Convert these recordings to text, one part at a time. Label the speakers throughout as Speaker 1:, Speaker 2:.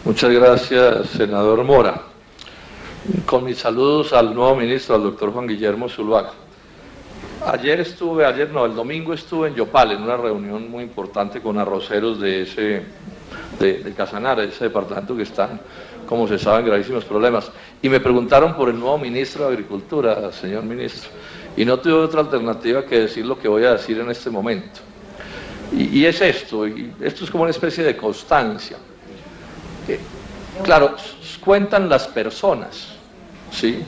Speaker 1: Muchas gracias, senador Mora. Con mis saludos al nuevo ministro, al doctor Juan Guillermo Zuluaga. El domingo estuve en Yopal en una reunión muy importante con arroceros de Casanare, de ese departamento que están, como se sabe, en gravísimos problemas. Y me preguntaron por el nuevo ministro de Agricultura, señor ministro. Y no tuve otra alternativa que decir lo que voy a decir en este momento. Y es esto, y esto es como una especie de constancia. Claro, cuentan las personas, ¿sí?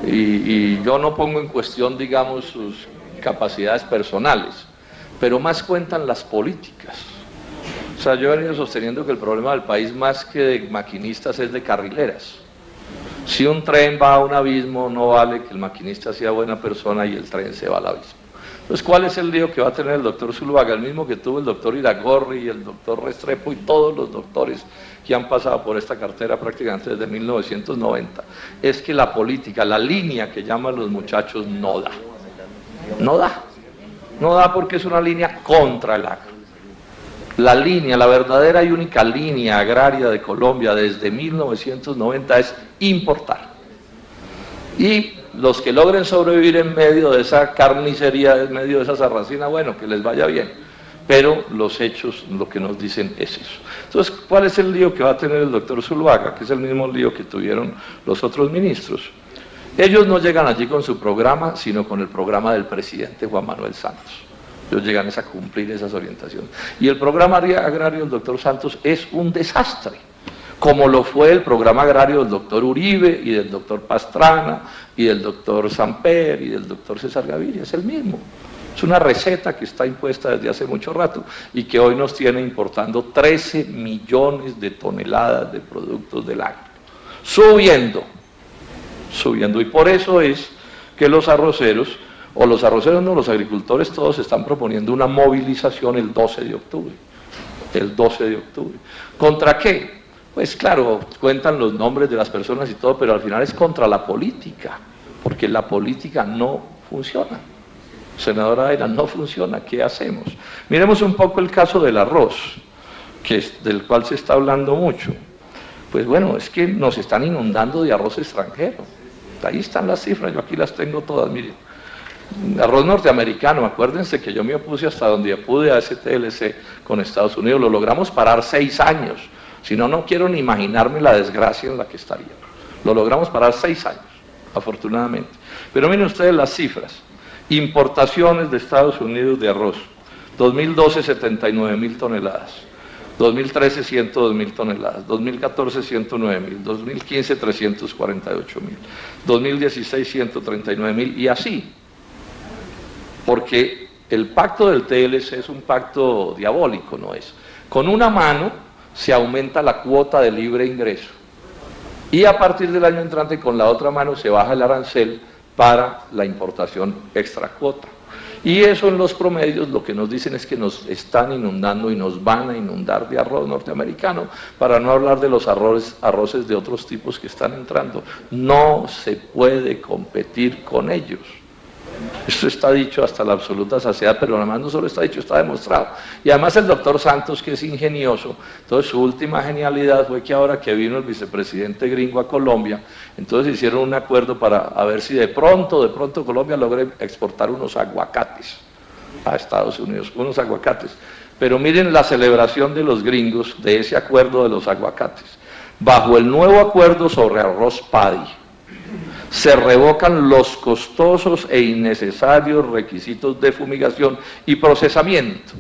Speaker 1: Y yo no pongo en cuestión, digamos, sus capacidades personales, pero más cuentan las políticas. O sea, yo he venido sosteniendo que el problema del país, más que de maquinistas, es de carrileras. Si un tren va a un abismo, no vale que el maquinista sea buena persona y el tren se va al abismo. Entonces, ¿cuál es el lío que va a tener el doctor Zuluaga? El mismo que tuvo el doctor Iragorri y el doctor Restrepo y todos los doctores que han pasado por esta cartera prácticamente desde 1990. Es que la política, la línea que llaman los muchachos, no da. No da. No da porque es una línea contra el agro. La línea, la verdadera y única línea agraria de Colombia desde 1990 es importar. Y los que logren sobrevivir en medio de esa carnicería, en medio de esa sarracina, bueno, que les vaya bien. Pero los hechos lo que nos dicen es eso. Entonces, ¿cuál es el lío que va a tener el doctor Zuluaga? Que es el mismo lío que tuvieron los otros ministros. Ellos no llegan allí con su programa, sino con el programa del presidente Juan Manuel Santos. Ellos llegan a cumplir esas orientaciones. Y el programa agrario del doctor Santos es un desastre, como lo fue el programa agrario del doctor Uribe y del doctor Pastrana y del doctor Samper y del doctor César Gaviria, es el mismo. Es una receta que está impuesta desde hace mucho rato y que hoy nos tiene importando 13 millones de toneladas de productos del agro, subiendo. Y por eso es que los arroceros, los agricultores todos están proponiendo una movilización el 12 de octubre. El 12 de octubre. ¿Contra qué? Pues claro, cuentan los nombres de las personas y todo, pero al final es contra la política, porque la política no funciona. Senadora Aira, no funciona, ¿qué hacemos? Miremos un poco el caso del arroz, del cual se está hablando mucho. Pues bueno, es que nos están inundando de arroz extranjero. Ahí están las cifras, yo aquí las tengo todas, miren. Arroz norteamericano, acuérdense que yo me opuse hasta donde pude a ese TLC con Estados Unidos, lo logramos parar 6 años. Si no, no quiero ni imaginarme la desgracia en la que estaría. Lo logramos parar 6 años, afortunadamente. Pero miren ustedes las cifras. Importaciones de Estados Unidos de arroz. 2012, 79.000 toneladas. 2013, 102.000 toneladas. 2014, 109.000. 2015, 348.000. 2016, 139.000. Y así. Porque el pacto del TLC es un pacto diabólico, ¿no es? Con una mano se aumenta la cuota de libre ingreso. Y a partir del año entrante, con la otra mano, se baja el arancel para la importación extra cuota. Y eso en los promedios lo que nos dicen es que nos están inundando y nos van a inundar de arroz norteamericano, para no hablar de los arroces de otros tipos que están entrando. No se puede competir con ellos. Esto está dicho hasta la absoluta saciedad, pero además no solo está dicho, está demostrado. Y además el doctor Santos, que es ingenioso, entonces su última genialidad fue que ahora que vino el vicepresidente gringo a Colombia, entonces hicieron un acuerdo para a ver si de pronto Colombia logra exportar unos aguacates a Estados Unidos, unos aguacates. Pero miren la celebración de los gringos de ese acuerdo de los aguacates. Bajo el nuevo acuerdo sobre arroz PADI, se revocan los costosos e innecesarios requisitos de fumigación y procesamiento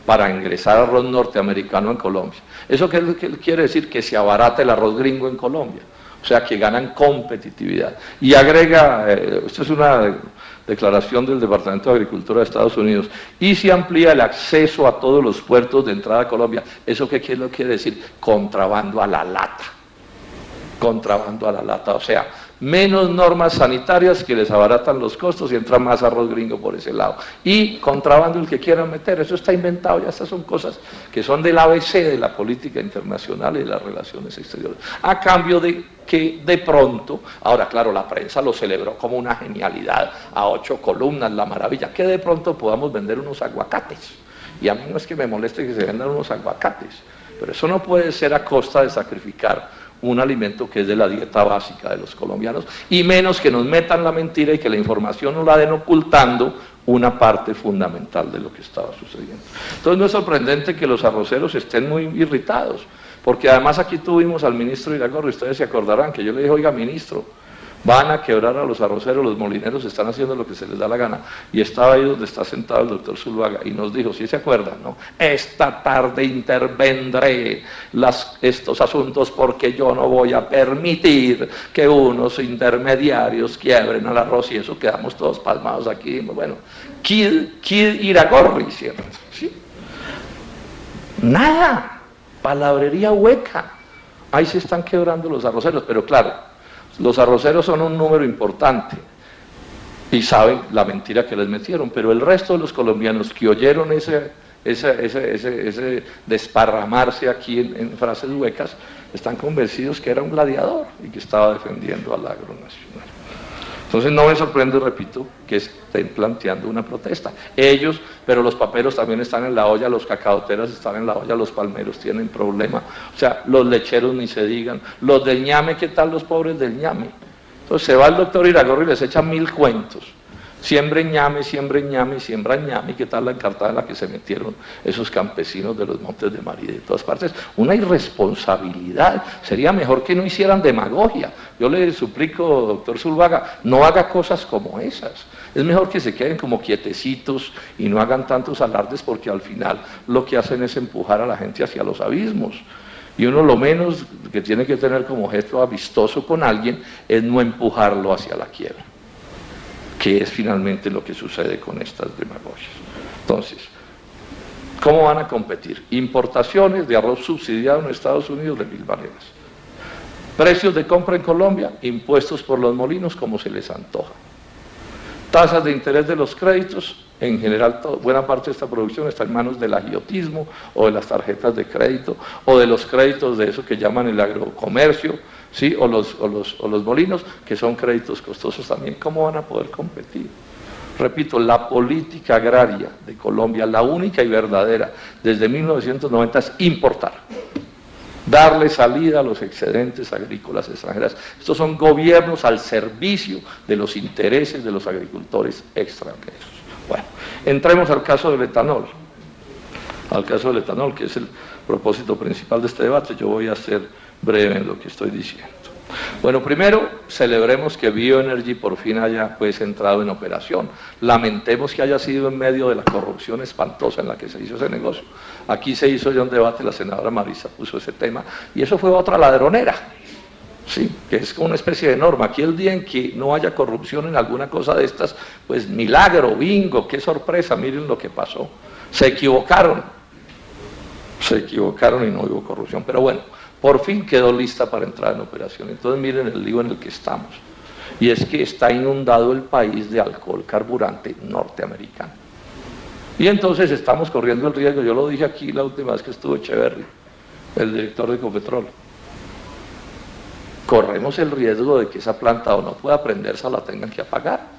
Speaker 1: para ingresar arroz norteamericano en Colombia. ¿Eso qué quiere decir? Que se abarata el arroz gringo en Colombia, o sea que ganan competitividad. Y agrega, esto es una declaración del Departamento de Agricultura de Estados Unidos, y se amplía el acceso a todos los puertos de entrada a Colombia. ¿Eso qué quiere decir? Contrabando a la lata. Contrabando a la lata, o sea, menos normas sanitarias que les abaratan los costos y entra más arroz gringo por ese lado. Y contrabando el que quieran meter, eso está inventado, ya estas son cosas que son del ABC de la política internacional y de las relaciones exteriores. A cambio de que de pronto, ahora claro, la prensa lo celebró como una genialidad, a 8 columnas, la maravilla, que de pronto podamos vender unos aguacates. Y a mí no es que me moleste que se vendan unos aguacates, pero eso no puede ser a costa de sacrificar un alimento que es de la dieta básica de los colombianos, y menos que nos metan la mentira y que la información nos la den ocultando una parte fundamental de lo que estaba sucediendo. Entonces no es sorprendente que los arroceros estén muy irritados, porque además aquí tuvimos al ministro Iragorri, ustedes se acordarán que yo le dije, oiga ministro, van a quebrar a los arroceros, los molineros están haciendo lo que se les da la gana, y estaba ahí donde está sentado el doctor Zuluaga, y nos dijo, ¿sí se acuerdan, no? Esta tarde intervendré estos asuntos porque yo no voy a permitir que unos intermediarios quiebren al arroz, y eso quedamos todos palmados aquí, bueno, Kid Iragorri, ¿cierto? ¿Sí? Nada, palabrería hueca, ahí se están quebrando los arroceros, pero claro, los arroceros son un número importante y saben la mentira que les metieron, pero el resto de los colombianos que oyeron ese desparramarse aquí en frases huecas, están convencidos que era un gladiador y que estaba defendiendo al agro nacional. Entonces no me sorprende, repito, que estén planteando una protesta. Ellos, pero los paperos también están en la olla, los cacaoteras están en la olla, los palmeros tienen problema, o sea, los lecheros ni se digan, los del ñame, ¿qué tal los pobres del ñame? Entonces se va el doctor Iragorri y les echa 1000 cuentos. Siembren ñame, siembren ñame, siembran ñame, ¿qué tal la encartada en la que se metieron esos campesinos de los Montes de María y de todas partes? Una irresponsabilidad, sería mejor que no hicieran demagogia. Yo le suplico, doctor Zuluaga, no haga cosas como esas. Es mejor que se queden como quietecitos y no hagan tantos alardes, porque al final lo que hacen es empujar a la gente hacia los abismos. Y uno lo menos que tiene que tener como gesto amistoso con alguien es no empujarlo hacia la quiebra, que es finalmente lo que sucede con estas demagogias. Entonces, ¿cómo van a competir? Importaciones de arroz subsidiado en Estados Unidos de 1000 maneras. Precios de compra en Colombia, impuestos por los molinos como se les antoja. Tasas de interés de los créditos, en general buena parte de esta producción está en manos del agiotismo o de las tarjetas de crédito o de los créditos de eso que llaman el agrocomercio, ¿sí? o los molinos, que son créditos costosos también. ¿Cómo van a poder competir? Repito, la política agraria de Colombia, la única y verdadera desde 1990 es importar, darle salida a los excedentes agrícolas extranjeras. Estos son gobiernos al servicio de los intereses de los agricultores extranjeros. Bueno, entremos al caso del etanol. Al caso del etanol, que es el propósito principal de este debate. Yo voy a ser breve en lo que estoy diciendo. Bueno, primero, celebremos que Bioenergy por fin haya pues entrado en operación. Lamentemos que haya sido en medio de la corrupción espantosa en la que se hizo ese negocio. Aquí se hizo ya un debate, la senadora Marisa puso ese tema, y eso fue otra ladronera, sí, que es como una especie de norma. Aquí el día en que no haya corrupción en alguna cosa de estas, pues milagro, bingo, qué sorpresa, miren lo que pasó. Se equivocaron y no hubo corrupción, pero bueno, por fin quedó lista para entrar en operación. Entonces miren el lío en el que estamos, y es que está inundado el país de alcohol carburante norteamericano. Y entonces estamos corriendo el riesgo, yo lo dije aquí la última vez que estuvo Echeverry, el director de Ecopetrol, corremos el riesgo de que esa planta o no pueda prenderse o la tengan que apagar.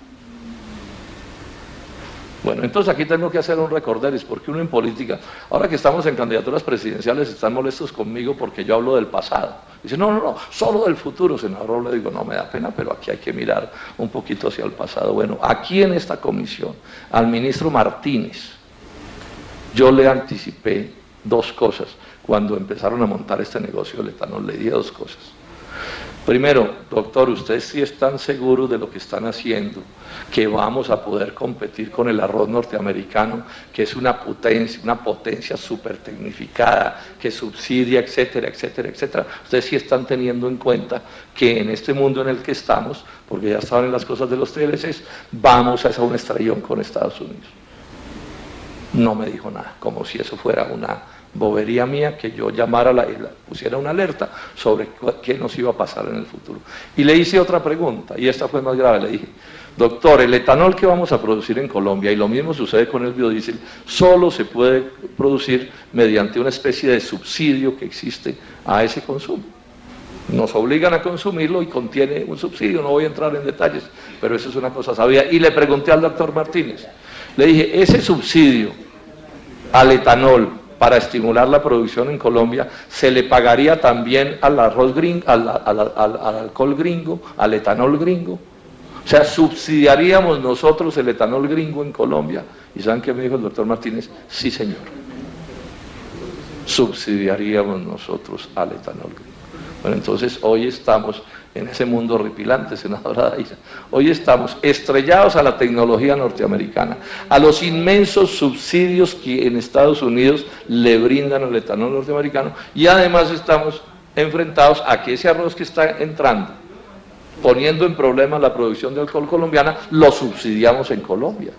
Speaker 1: Bueno, entonces aquí tengo que hacer un recorderis, porque uno en política, ahora que estamos en candidaturas presidenciales, están molestos conmigo porque yo hablo del pasado. Dicen, no, solo del futuro, senador. Le digo, no, me da pena, pero aquí hay que mirar un poquito hacia el pasado. Bueno, aquí en esta comisión, al ministro Martínez, yo le anticipé 2 cosas. Cuando empezaron a montar este negocio del etanol, le dije 2 cosas. Primero, doctor, ¿ustedes sí están seguros de lo que están haciendo? Que vamos a poder competir con el arroz norteamericano, que es una potencia súper tecnificada, que subsidia, etcétera, etcétera, etcétera. Ustedes sí están teniendo en cuenta que en este mundo en el que estamos, porque ya saben las cosas de los TLCs, vamos a hacer un estrellón con Estados Unidos. No me dijo nada, como si eso fuera una bobería mía, que yo llamara, pusiera una alerta sobre qué nos iba a pasar en el futuro. Y le hice otra pregunta, y esta fue más grave. Le dije, doctor, el etanol que vamos a producir en Colombia, y lo mismo sucede con el biodiesel, solo se puede producir mediante una especie de subsidio que existe a ese consumo. Nos obligan a consumirlo y contiene un subsidio, no voy a entrar en detalles, pero eso es una cosa sabida. Y le pregunté al doctor Martínez, le dije, ese subsidio al etanol para estimular la producción en Colombia, se le pagaría también al arroz gringo, al alcohol gringo, al etanol gringo. O sea, subsidiaríamos nosotros el etanol gringo en Colombia. ¿Y saben qué me dijo el doctor Martínez? Sí, señor. Subsidiaríamos nosotros al etanol gringo. Bueno, entonces hoy estamos en ese mundo horripilante, senadora Daira. Hoy estamos estrellados a la tecnología norteamericana, a los inmensos subsidios que en Estados Unidos le brindan al etanol norteamericano, y además estamos enfrentados a que ese arroz que está entrando, poniendo en problema la producción de alcohol colombiana, lo subsidiamos en Colombia.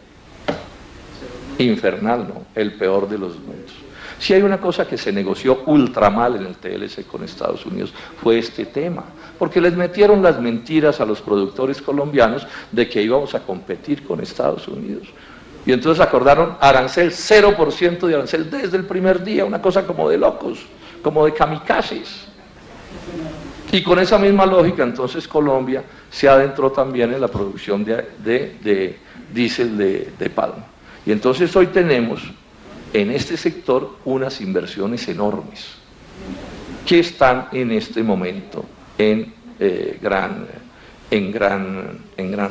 Speaker 1: Infernal, ¿no? El peor de los mundos. Si hay una cosa que se negoció ultra mal en el TLC con Estados Unidos, fue este tema, porque les metieron las mentiras a los productores colombianos de que íbamos a competir con Estados Unidos. Y entonces acordaron arancel, 0% de arancel desde el primer día, una cosa como de locos, como de kamikazes. Y con esa misma lógica, entonces Colombia se adentró también en la producción de diésel de palma. Y entonces hoy tenemos en este sector unas inversiones enormes que están en este momento en gran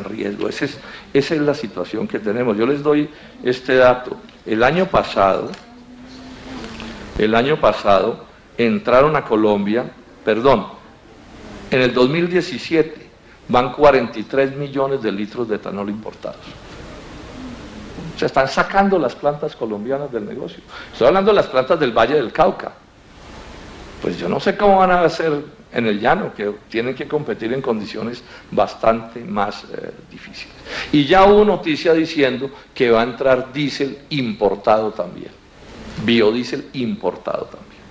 Speaker 1: riesgo. Esa es la situación que tenemos. Yo les doy este dato. El año pasado entraron a Colombia, en el 2017 van 43 millones de litros de etanol importados. Se están sacando las plantas colombianas del negocio. Estoy hablando de las plantas del Valle del Cauca. Pues yo no sé cómo van a hacer en el llano, que tienen que competir en condiciones bastante más difíciles. Y ya hubo noticia diciendo que va a entrar diésel importado también, biodiesel importado también.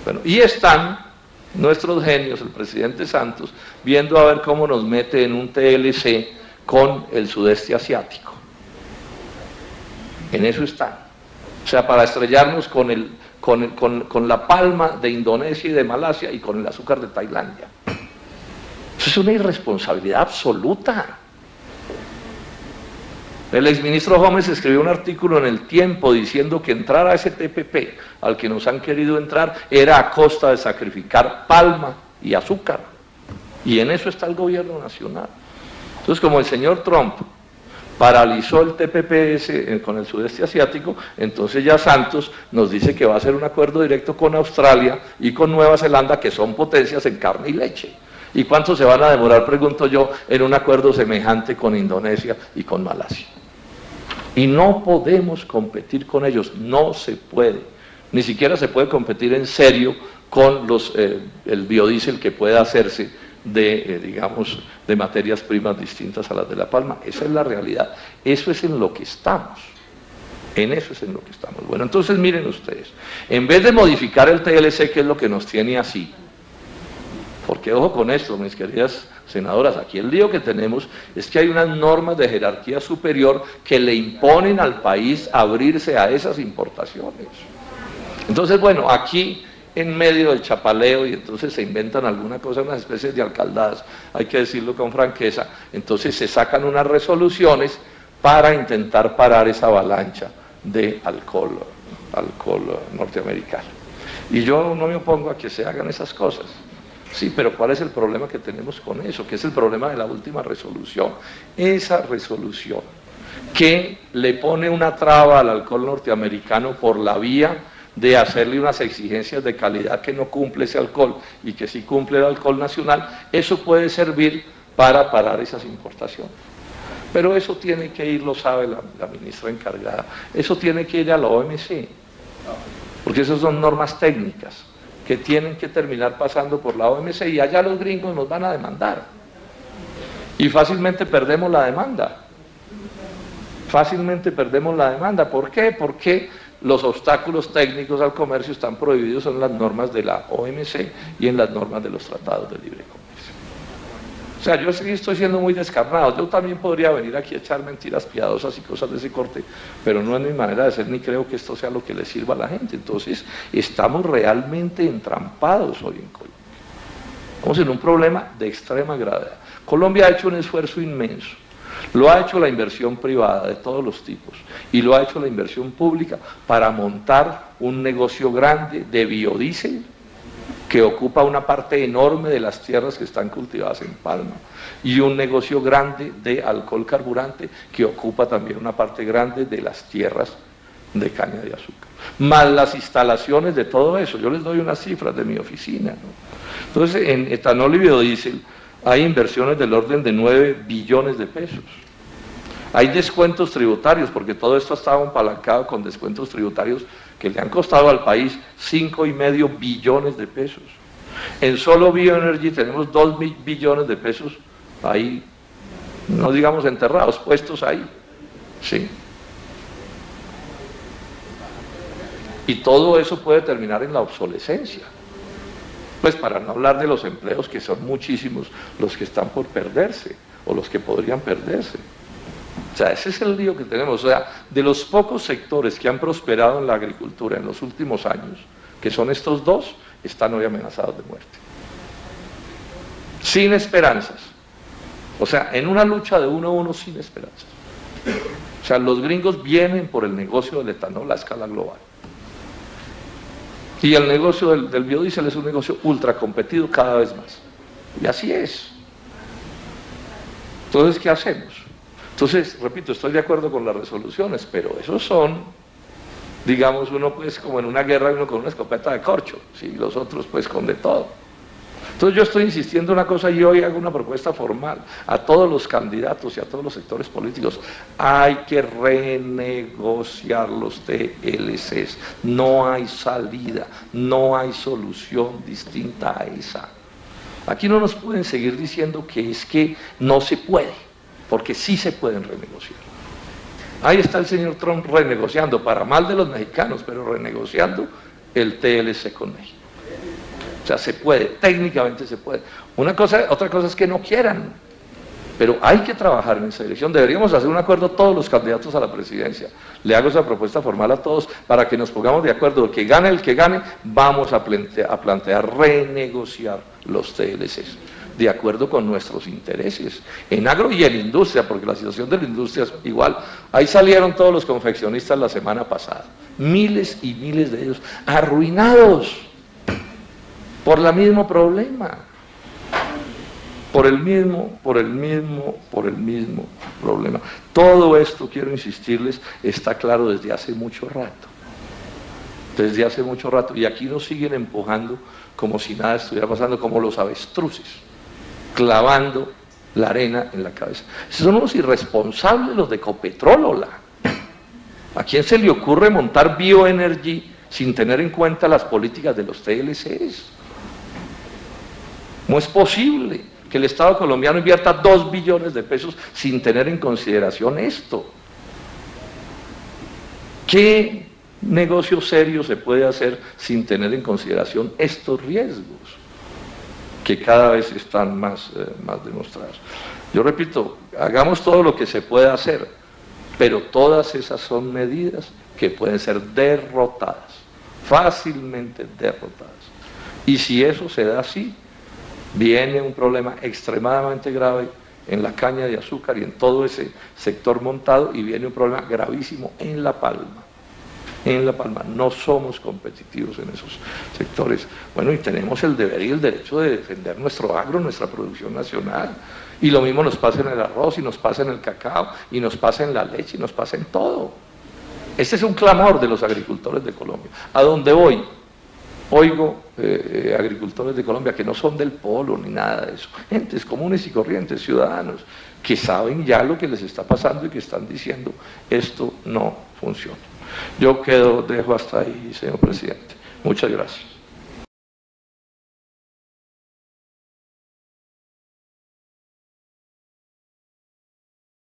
Speaker 1: Bueno, y están nuestros genios, el presidente Santos, viendo a ver cómo nos mete en un TLC con el sudeste asiático. En eso están. O sea, para estrellarnos con la palma de Indonesia y de Malasia y con el azúcar de Tailandia. Eso es una irresponsabilidad absoluta. El exministro Gómez escribió un artículo en El Tiempo diciendo que entrar a ese TPP al que nos han querido entrar era a costa de sacrificar palma y azúcar. Y en eso está el gobierno nacional. Entonces, como el señor Trump paralizó el TPP con el sudeste asiático, entonces ya Santos nos dice que va a hacer un acuerdo directo con Australia y con Nueva Zelanda, que son potencias en carne y leche. ¿Y cuánto se van a demorar, pregunto yo, en un acuerdo semejante con Indonesia y con Malasia? Y no podemos competir con ellos, no se puede. Ni siquiera se puede competir en serio con el biodiesel que pueda hacerse de materias primas distintas a las de la palma. Esa es la realidad. Eso es en lo que estamos. En eso es en lo que estamos. Bueno, entonces miren ustedes, en vez de modificar el TLC, que es lo que nos tiene así, porque ojo con esto, mis queridas senadoras, aquí el lío que tenemos es que hay unas normas de jerarquía superior que le imponen al país abrirse a esas importaciones. Entonces, bueno, aquí en medio del chapaleo, y entonces se inventan alguna cosa, unas especies de alcaldadas, hay que decirlo con franqueza, entonces se sacan unas resoluciones para intentar parar esa avalancha de alcohol norteamericano. Y yo no me opongo a que se hagan esas cosas, sí, pero ¿cuál es el problema que tenemos con eso? Que es el problema de la última resolución. Esa resolución que le pone una traba al alcohol norteamericano por la vía de hacerle unas exigencias de calidad que no cumple ese alcohol y que sí cumple el alcohol nacional, eso puede servir para parar esas importaciones. Pero eso tiene que ir, lo sabe la ministra encargada, eso tiene que ir a la OMC, porque esas son normas técnicas que tienen que terminar pasando por la OMC y allá los gringos nos van a demandar. Y fácilmente perdemos la demanda. Fácilmente perdemos la demanda. ¿Por qué? Porque los obstáculos técnicos al comercio están prohibidos en las normas de la OMC y en las normas de los tratados de libre comercio. O sea, yo sí estoy siendo muy descarnado. Yo también podría venir aquí a echar mentiras piadosas y cosas de ese corte, pero no es mi manera de ser, ni creo que esto sea lo que le sirva a la gente. Entonces, estamos realmente entrampados hoy en Colombia. Estamos en un problema de extrema gravedad. Colombia ha hecho un esfuerzo inmenso. Lo ha hecho la inversión privada de todos los tipos y lo ha hecho la inversión pública para montar un negocio grande de biodiesel que ocupa una parte enorme de las tierras que están cultivadas en Palma y un negocio grande de alcohol carburante que ocupa también una parte grande de las tierras de caña de azúcar, más las instalaciones de todo eso. Yo les doy unas cifras de mi oficina, ¿no? Entonces, en etanol y biodiesel hay inversiones del orden de 9 billones de pesos. Hay descuentos tributarios, porque todo esto ha estado apalancado con descuentos tributarios que le han costado al país 5,5 billones de pesos. En solo Bioenergy tenemos 2 billones de pesos ahí, no digamos enterrados, puestos ahí. Sí. Y todo eso puede terminar en la obsolescencia. Pues para no hablar de los empleos, que son muchísimos los que están por perderse, o los que podrían perderse. O sea, ese es el lío que tenemos. O sea, de los pocos sectores que han prosperado en la agricultura en los últimos años, que son estos dos, están hoy amenazados de muerte. Sin esperanzas. O sea, en una lucha de uno a uno sin esperanzas. O sea, los gringos vienen por el negocio del etanol a escala global. Y el negocio del biodiesel es un negocio ultra competido cada vez más. Y así es. Entonces, ¿qué hacemos? Entonces, repito, estoy de acuerdo con las resoluciones, pero esos son, digamos, uno pues como en una guerra, uno con una escopeta de corcho, ¿sí? Los otros pues con de todo. Entonces yo estoy insistiendo en una cosa y hoy hago una propuesta formal a todos los candidatos y a todos los sectores políticos. Hay que renegociar los TLCs, no hay salida, no hay solución distinta a esa. Aquí no nos pueden seguir diciendo que es que no se puede, porque sí se pueden renegociar. Ahí está el señor Trump renegociando, para mal de los mexicanos, pero renegociando el TLC con México. O sea, se puede, técnicamente se puede. Otra cosa es que no quieran, pero hay que trabajar en esa dirección. Deberíamos hacer un acuerdo todos los candidatos a la presidencia. Le hago esa propuesta formal a todos para que nos pongamos de acuerdo. Que gane el que gane, vamos a plantear renegociar los TLCs, de acuerdo con nuestros intereses, en agro y en industria, porque la situación de la industria es igual. Ahí salieron todos los confeccionistas la semana pasada, miles y miles de ellos, arruinados por el mismo problema, por el mismo problema. Todo esto, quiero insistirles, está claro desde hace mucho rato, y aquí nos siguen empujando como si nada estuviera pasando, como los avestruces, clavando la arena en la cabeza. Son los irresponsables, los de Ecopetrol. ¿A quién se le ocurre montar Bioenergy sin tener en cuenta las políticas de los TLCs? No es posible que el Estado colombiano invierta 2 billones de pesos sin tener en consideración esto. ¿Qué negocio serio se puede hacer sin tener en consideración estos riesgos que cada vez están más demostrados? Yo repito, hagamos todo lo que se pueda hacer, pero todas esas son medidas que pueden ser derrotadas, fácilmente derrotadas. Y si eso se da así, viene un problema extremadamente grave en la caña de azúcar y en todo ese sector montado, y viene un problema gravísimo en La Palma. En La Palma no somos competitivos en esos sectores. Bueno, y tenemos el deber y el derecho de defender nuestro agro, nuestra producción nacional. Y lo mismo nos pasa en el arroz, y nos pasa en el cacao, y nos pasa en la leche, y nos pasa en todo. Este es un clamor de los agricultores de Colombia. ¿A dónde voy? Oigo agricultores de Colombia que no son del polo ni nada de eso, gentes comunes y corrientes, ciudadanos, que saben ya lo que les está pasando y que están diciendo, esto no funciona. Yo dejo hasta ahí, señor presidente. Muchas gracias.